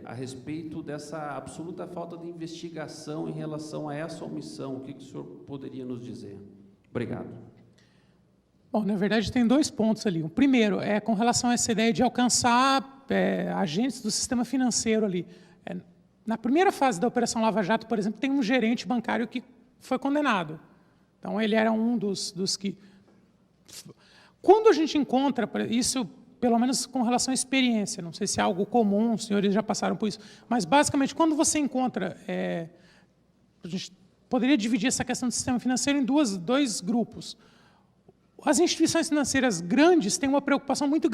a respeito dessa absoluta falta de investigação em relação a essa omissão, o que o senhor poderia nos dizer? Obrigado. Bom, na verdade, tem 2 pontos ali. O primeiro é com relação a essa ideia de alcançar agentes do sistema financeiro ali. Na primeira fase da Operação Lava Jato, por exemplo, tem um gerente bancário que foi condenado. Então, ele era um dos que... Quando a gente encontra, isso, pelo menos com relação à experiência, não sei se é algo comum, os senhores já passaram por isso, mas, basicamente, quando você encontra... a gente poderia dividir essa questão do sistema financeiro em dois grupos. As instituições financeiras grandes têm uma preocupação muito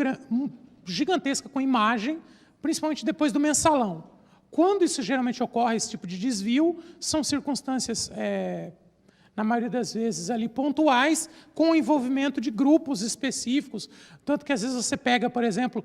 gigantesca com imagem, principalmente depois do mensalão. Quando isso geralmente ocorre, esse tipo de desvio, são circunstâncias, na maioria das vezes, ali pontuais, com o envolvimento de grupos específicos. Tanto que, às vezes, você pega, por exemplo,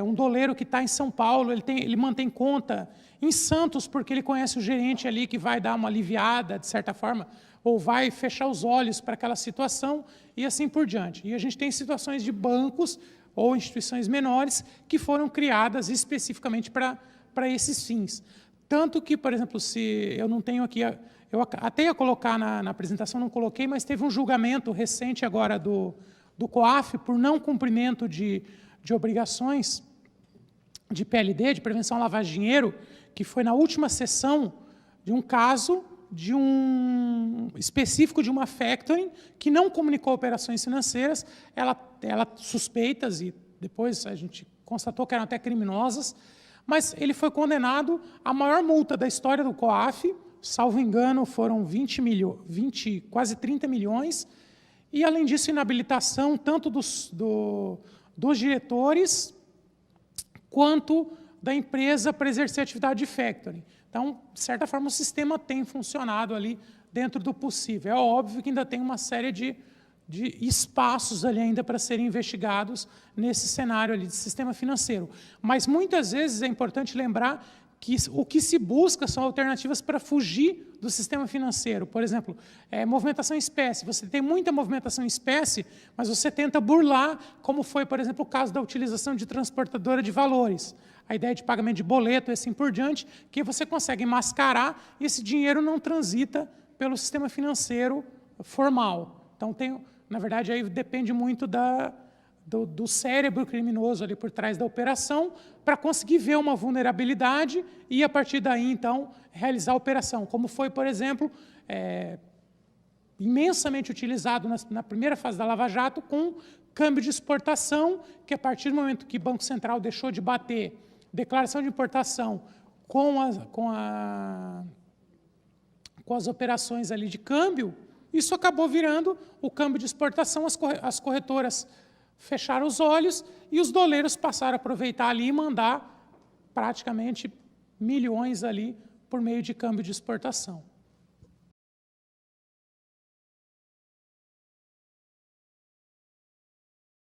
um doleiro que está em São Paulo, ele mantém conta em Santos, porque ele conhece o gerente ali que vai dar uma aliviada, de certa forma, ou vai fechar os olhos para aquela situação, e assim por diante. E a gente tem situações de bancos ou instituições menores que foram criadas especificamente para esses fins. Tanto que, por exemplo, se eu não tenho aqui, eu até ia colocar na apresentação, não coloquei, mas teve um julgamento recente agora do COAF por não cumprimento de obrigações de PLD, de prevenção à lavagem de dinheiro, que foi na última sessão de um caso específico de uma factoring que não comunicou operações financeiras, ela suspeitas, e depois a gente constatou que eram até criminosas, mas ele foi condenado à maior multa da história do COAF, salvo engano, foram quase 30 milhões, e, além disso, inabilitação tanto dos diretores quanto da empresa para exercer atividade de factoring. Então, de certa forma, o sistema tem funcionado ali dentro do possível. É óbvio que ainda tem uma série de espaços ali ainda para serem investigados nesse cenário ali de sistema financeiro. Mas, muitas vezes, é importante lembrar que o que se busca são alternativas para fugir do sistema financeiro. Por exemplo, movimentação em espécie. Você tem muita movimentação em espécie, mas você tenta burlar, como foi, por exemplo, o caso da utilização de transportadora de valores. A ideia de pagamento de boleto e assim por diante, que você consegue mascarar e esse dinheiro não transita pelo sistema financeiro formal. Então, na verdade, aí depende muito do cérebro criminoso ali por trás da operação para conseguir ver uma vulnerabilidade e, a partir daí, então, realizar a operação. Como foi, por exemplo, imensamente utilizado na primeira fase da Lava Jato com câmbio de exportação, que, a partir do momento que o Banco Central deixou de bater declaração de importação com as operações ali de câmbio, isso acabou virando o câmbio de exportação, as corretoras fecharam os olhos e os doleiros passaram a aproveitar ali e mandar praticamente milhões ali por meio de câmbio de exportação.